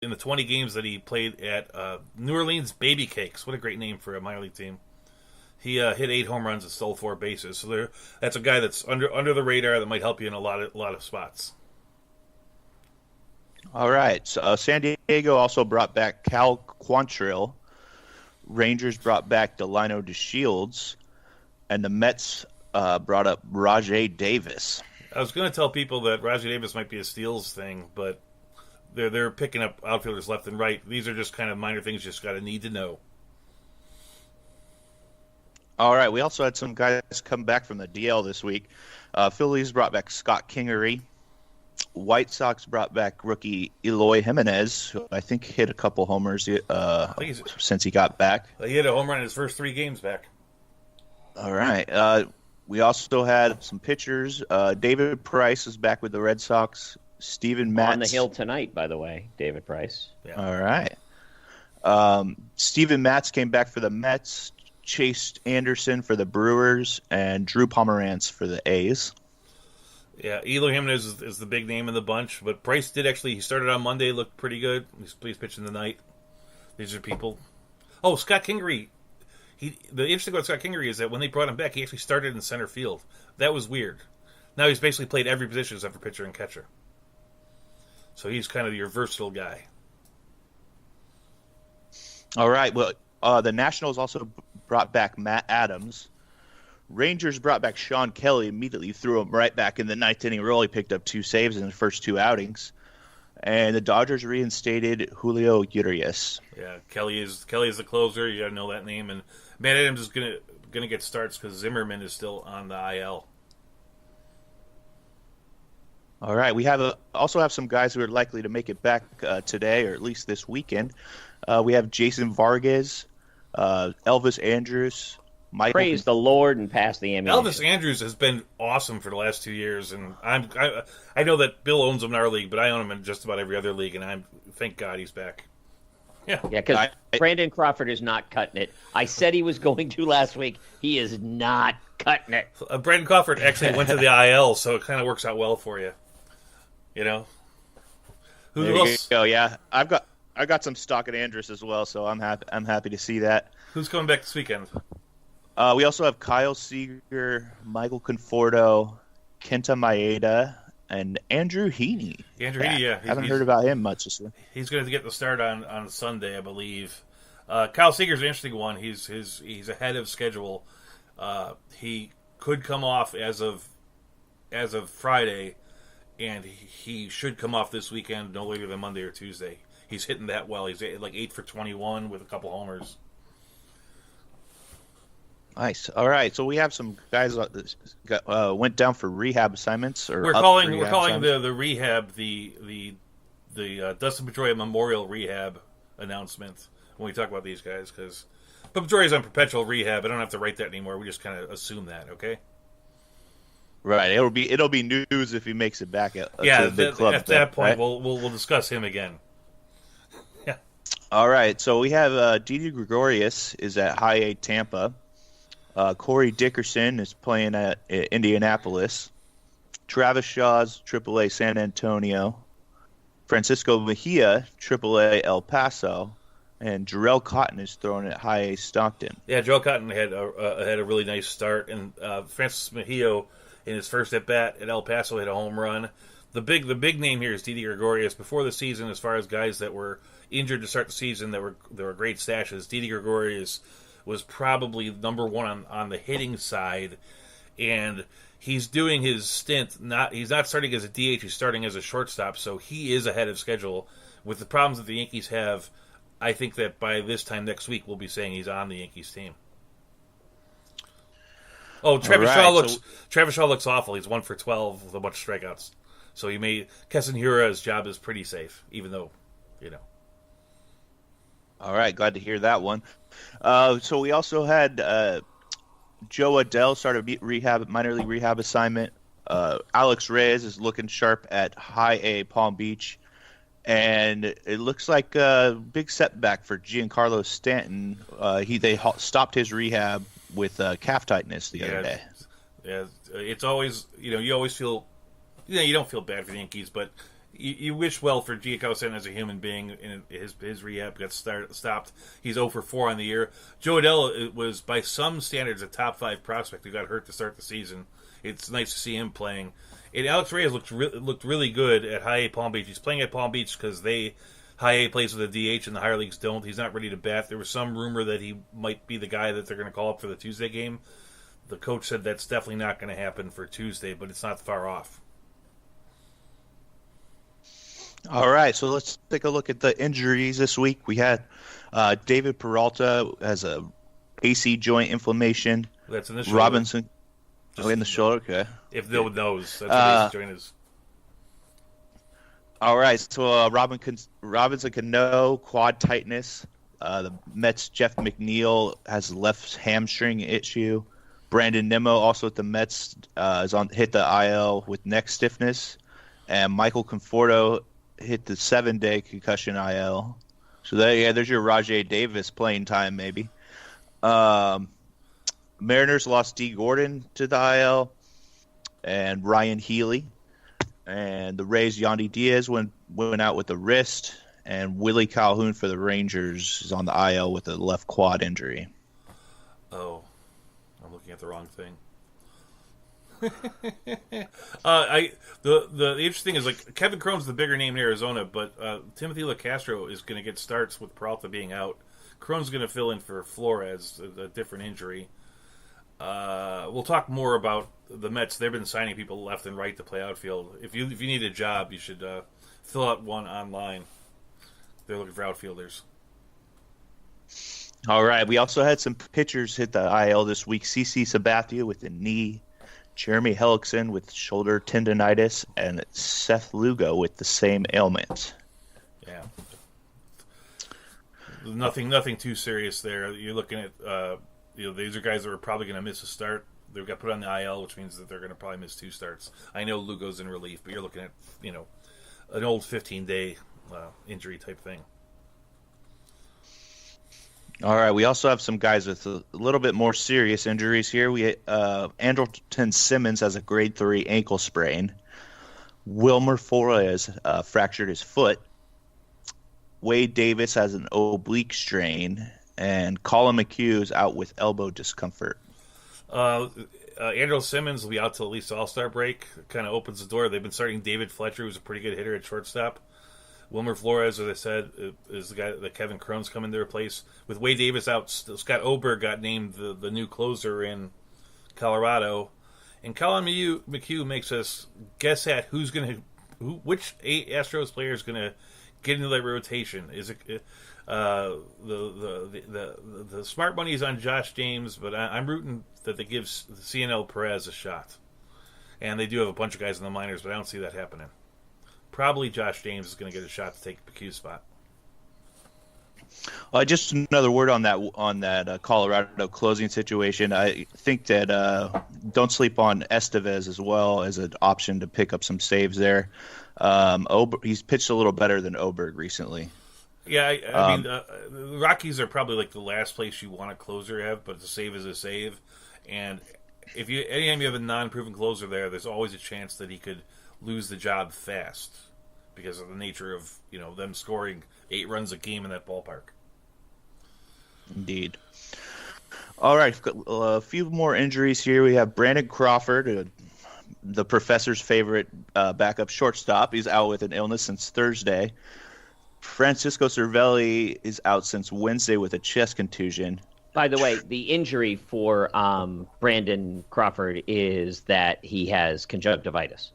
in the 20 games that he played at New Orleans Baby Cakes. What a great name for a minor league team. He hit 8 home runs and stole 4 bases. So that's a guy that's under the radar that might help you in a lot of spots. All right. So, San Diego also brought back Cal Quantrill. Rangers brought back Delino DeShields. And the Mets brought up Rajai Davis. I was going to tell people that Rajai Davis might be a steals thing, but they're picking up outfielders left and right. These are just kind of minor things you just got to need to know. All right. We also had some guys come back from the DL this week. Phillies brought back Scott Kingery. White Sox brought back rookie Eloy Jimenez, who I think hit a couple homers since he got back. He hit a home run in his first 3 games back. All right. We also had some pitchers. David Price is back with the Red Sox. Steven Matz. On the hill tonight, by the way, David Price. Yeah. All right. Steven Matz came back for the Mets. Chase Anderson for the Brewers. And Drew Pomeranz for the A's. Yeah, Eloy Jimenez is the big name in the bunch, but Price did he started on Monday, looked pretty good. He's pitching tonight. These are people. Oh, Scott Kingery. The interesting about Scott Kingery is that when they brought him back, he actually started in center field. That was weird. Now he's basically played every position except for pitcher and catcher. So he's kind of your versatile guy. All right. Well, the Nationals also brought back Matt Adams. Rangers brought back Sean Kelly, immediately threw him right back in the 9th inning role. He picked up 2 saves in the first 2 outings. And the Dodgers reinstated Julio Urias. Yeah, Kelly is the closer. You got to know that name. And Matt Adams is gonna get starts because Zimmerman is still on the IL. All right, we also have some guys who are likely to make it back today, or at least this weekend. We have Jason Vargas, Elvis Andrus. Praise the Lord and pass the ammunition. Elvis Andrus has been awesome for the last 2 years, and I know that Bill owns him in our league, but I own him in just about every other league, and thank God he's back. Yeah, because Brandon Crawford is not cutting it. I said he was going to last week. He is not cutting it. Brandon Crawford actually went to the IL, so it kind of works out well for you. You know. Who else? Oh yeah, I got some stock at Andrus as well, so I'm happy to see that. Who's coming back this weekend? We also have Kyle Seager, Michael Conforto, Kenta Maeda, and Andrew Heaney. Andrew Heaney, yeah. I haven't heard about him much this year. He's going to get the start on Sunday, I believe. Kyle Seager's an interesting one. He's ahead of schedule. He could come off as of Friday, and he should come off this weekend no later than Monday or Tuesday. He's hitting that well. He's like 8 for 21 with a couple homers. Nice. All right, so we have some guys that went down for rehab assignments. We're calling the rehab the Dustin Pedroia Memorial Rehab announcement when we talk about these guys, but Pedroia's on perpetual rehab. I don't have to write that anymore. We just kind of assume that, okay? Right. It'll be news if he makes it back to the big club. At that point, right? we'll discuss him again. Yeah. All right. So we have Didi Gregorius is at High A Tampa. Corey Dickerson is playing at Indianapolis. Travis Shaw's AAA San Antonio. Francisco Mejia, AAA El Paso. And Jarrell Cotton is thrown at High A Stockton. Yeah, Jarrell Cotton had a really nice start. And Francis Mejia, in his first at-bat at El Paso, hit a home run. The big name here is Didi Gregorius. Before the season, as far as guys that were injured to start the season that were great stashes, Didi Gregorius was probably number one on the hitting side, and he's doing his stint. He's not starting as a DH; he's starting as a shortstop, so he is ahead of schedule. With the problems that the Yankees have, I think that by this time next week we'll be saying he's on the Yankees team. Oh, Travis Shaw looks awful. He's 1 for 12 with a bunch of strikeouts. So Kessenhura's job is pretty safe, even though, you know. All right, glad to hear that one. So we also had Joe Adell start a minor league rehab assignment. Alex Reyes is looking sharp at High A Palm Beach. And it looks like a big setback for Giancarlo Stanton. They stopped his rehab with calf tightness the other day. Yeah, it's always, you always feel, you don't feel bad for the Yankees, but you wish well for Giacomo as a human being, and his rehab got stopped. He's 0 for 4 on the year. Joe Adell was, by some standards, a top 5 prospect who got hurt to start the season. It's nice to see him playing. And Alex Reyes looked really good at High A Palm Beach. He's playing at Palm Beach because High A plays with a DH and the higher leagues don't. He's not ready to bat. There was some rumor that he might be the guy that they're going to call up for the Tuesday game. The coach said that's definitely not going to happen for Tuesday, but it's not far off. All right, so let's take a look at the injuries this week. We had David Peralta has a AC joint inflammation. That's in the shoulder. Robinson, in the shoulder. Okay. If no one knows, that's what AC joint is. All right, so Robinson Cano, quad tightness. The Mets' Jeff McNeil has left hamstring issue. Brandon Nimmo, also at the Mets, hit the IL with neck stiffness. And Michael Conforto hit the 7-day concussion IL. So there's your Rajay Davis playing time, maybe. Mariners lost D. Gordon to the IL and Ryan Healy. And the Rays, Yandy Diaz went out with a wrist. And Willie Calhoun for the Rangers is on the IL with a left quad injury. Oh, I'm looking at the wrong thing. The interesting thing is, like, Kevin Crone's the bigger name in Arizona, but Timothy LaCastro is going to get starts with Peralta being out. Crone's going to fill in for Flores, a different injury. We'll talk more about the Mets. They've been signing people left and right to play outfield. If you need a job, you should fill out one online. They're looking for outfielders. All right. We also had some pitchers hit the IL this week. CC Sabathia with a knee, Jeremy Hellickson with shoulder tendonitis, and Seth Lugo with the same ailment. Yeah. Nothing too serious there. You're looking at, these are guys that are probably going to miss a start. They got put on the IL, which means that they're going to probably miss 2 starts. I know Lugo's in relief, but you're looking at, an old 15-day injury type thing. All right, we also have some guys with a little bit more serious injuries here. Andrelton Simmons has a grade 3 ankle sprain. Wilmer Flores fractured his foot. Wade Davis has an oblique strain, and Colin McHugh is out with elbow discomfort. Andrew Simmons will be out till at least All-Star break. Kind of opens the door. They've been starting David Fletcher, who's a pretty good hitter at shortstop. Wilmer Flores, as I said, is the guy that Kevin Crone's coming to replace. With Wade Davis out, Scott Oberg got named the new closer in Colorado. And Colin McHugh makes us guess at which Astros player is going to get into that rotation. Is it the smart money is on Josh James, but I'm rooting that they give CNL Perez a shot. And they do have a bunch of guys in the minors, but I don't see that happening. Probably Josh James is going to get a shot to take McHugh's spot. Just another word on that Colorado closing situation. I think that don't sleep on Estevez as well as an option to pick up some saves there. He's pitched a little better than Oberg recently. Yeah, I mean, the Rockies are probably like the last place you want a closer to have, but a save is a save. And anytime you have a non-proven closer there's always a chance that he could lose the job fast because of the nature of them scoring 8 runs a game in that ballpark. Indeed. All right, a few more injuries here. We have Brandon Crawford, the professor's favorite backup shortstop. He's out with an illness since Thursday. Francisco Cervelli is out since Wednesday with a chest contusion. By the way, the injury for Brandon Crawford is that he has conjunctivitis.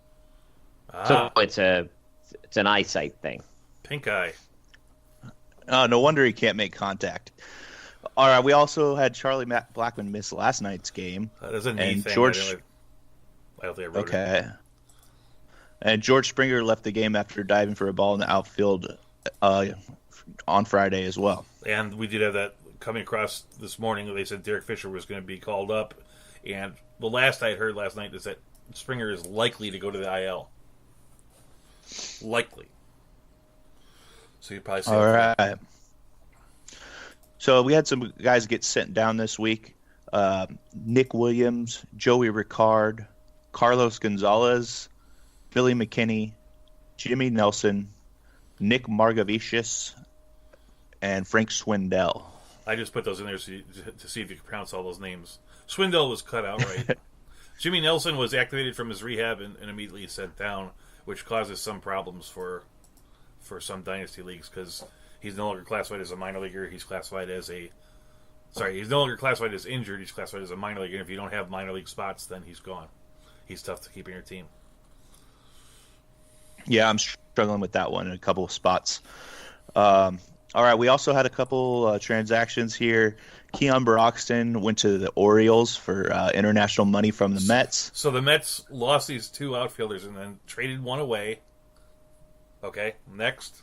So it's an eyesight thing. Pink eye. Oh, no wonder he can't make contact. All right, we also had Charlie Blackmon miss last night's game. That is a knee thing. I don't think I wrote it. Okay. And George Springer left the game after diving for a ball in the outfield on Friday as well. And we did have that coming across this morning. They said Derek Fisher was going to be called up. And the last I heard last night is that Springer is likely to go to the IL. Likely. So you probably see. All right. So we had some guys get sent down this week. Nick Williams, Joey Ricard, Carlos Gonzalez, Billy McKinney, Jimmy Nelson, Nick Margavicius, and Frank Swindell. I just put those in there to see if you can pronounce all those names. Swindell was cut out right. Jimmy Nelson was activated from his rehab and immediately sent down, which causes some problems for some dynasty leagues because he's no longer classified as a minor leaguer. He's classified as he's no longer classified as injured. He's classified as a minor leaguer. And if you don't have minor league spots, then he's gone. He's tough to keep in your team. Yeah, I'm struggling with that one in a couple of spots. All right, we also had a couple transactions here. Keon Broxton went to the Orioles for international money from the Mets. So the Mets lost these two outfielders and then traded one away. Okay, next.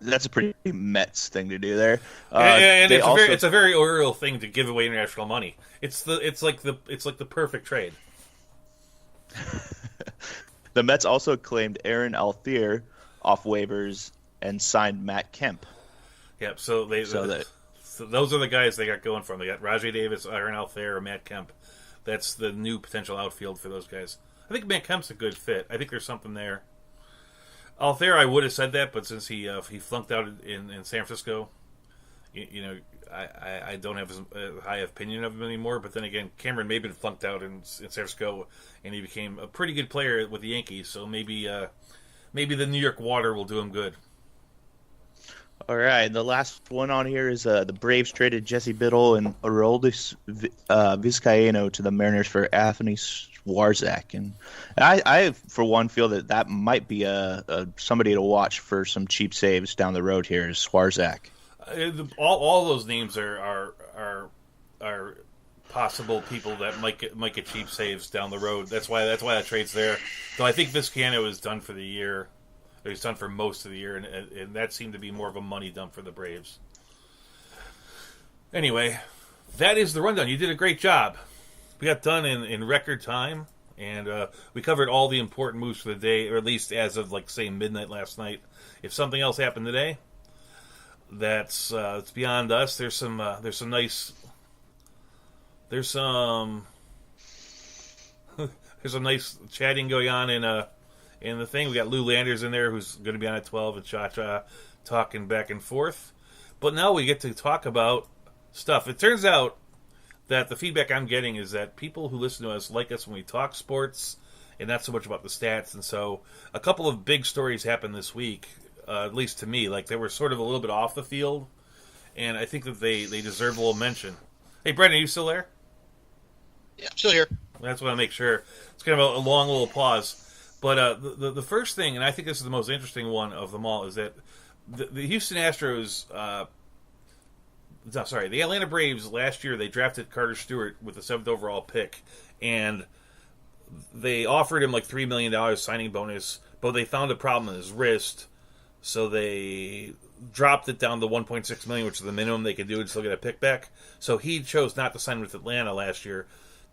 That's a pretty Mets thing to do there. And it's a very Oriole thing to give away international money. It's like the perfect trade. The Mets also claimed Aaron Althier off waivers and signed Matt Kemp. Yep. So those are the guys they got going from. They got Rajai Davis, Aaron Althier, or Matt Kemp. That's the new potential outfield for those guys. I think Matt Kemp's a good fit. I think there's something there. Althier, I would have said that, but since he flunked out in San Francisco, I don't have as high opinion of him anymore. But then again, Cameron Maybin flunked out in San Francisco, and he became a pretty good player with the Yankees. So maybe the New York water will do him good. All right, the last one on here is the Braves traded Jesse Biddle and Aroldis Vizcaíno to the Mariners for Anthony Swarzak, and I for one feel that might be a somebody to watch for some cheap saves down the road here is Swarzak. All those names are possible people that might get cheap saves down the road. That's why that trade's there. Though I think Vizcaíno is done for the year. He's done for most of the year, and that seemed to be more of a money dump for the Braves. Anyway, that is the rundown. You did a great job. We got done in record time, and we covered all the important moves for the day, or at least as of, say, midnight last night. If something else happened today, it's beyond us. There's some nice chatting going on in the thing. We got Lou Landers in there, who's going to be on at 12, and Cha-Cha talking back and forth. But now we get to talk about stuff. It turns out that the feedback I'm getting is that people who listen to us like us when we talk sports and not so much about the stats. And so a couple of big stories happened this week, at least to me. They were sort of a little bit off the field, and I think that they deserve a little mention. Hey, Brendan, are you still there? Yeah, I'm still here. That's what I make sure. It's kind of a long little pause. But the first thing, and I think this is the most interesting one of them all, is that the Houston Astros, the Atlanta Braves last year, they drafted Carter Stewart with the 7th overall pick, and they offered him $3 million signing bonus, but they found a problem in his wrist, so they dropped it down to $1.6 million, which is the minimum they could do and still get a pick back. So he chose not to sign with Atlanta last year.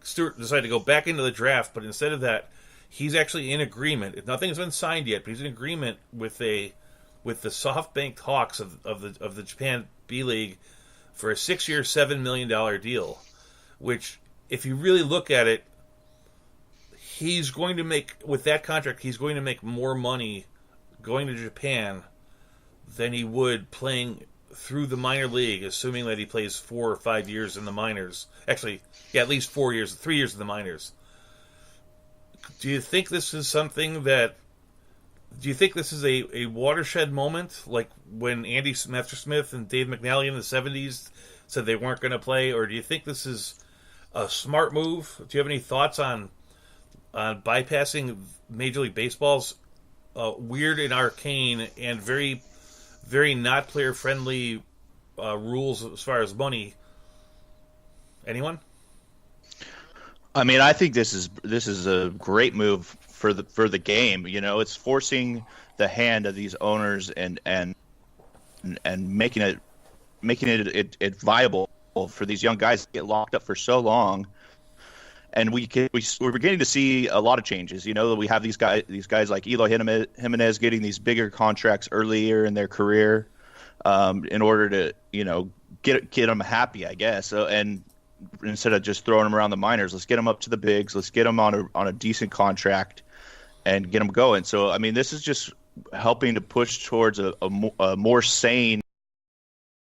Stewart decided to go back into the draft, but instead of that, he's actually in agreement. Nothing's been signed yet, but he's in agreement with the SoftBank Hawks of the Japan B League for a 6-year, $7 million deal. Which, if you really look at it, he's going to make with that contract. He's going to make more money going to Japan than he would playing through the minor league, assuming that he plays 4 or 5 years in the minors. Actually, yeah, at least 4 years, 3 years in the minors. Do you think this is something that... Do you think this is a watershed moment, like when Andy Messersmith and Dave McNally in the 70s said they weren't going to play, or do you think this is a smart move? Do you have any thoughts on bypassing Major League Baseball's weird and arcane and very, very not player-friendly rules as far as money? Anyone? I mean, I think this is a great move for the game. You know, it's forcing the hand of these owners and making it viable for these young guys to get locked up for so long. And we're beginning to see a lot of changes. You know, we have these guys like Eloy Jimenez getting these bigger contracts earlier in their career, in order to get them happy, I guess. So, and instead of just throwing them around the minors, let's get them up to the bigs. Let's get them on a decent contract, and get them going. So I mean, this is just helping to push towards a more sane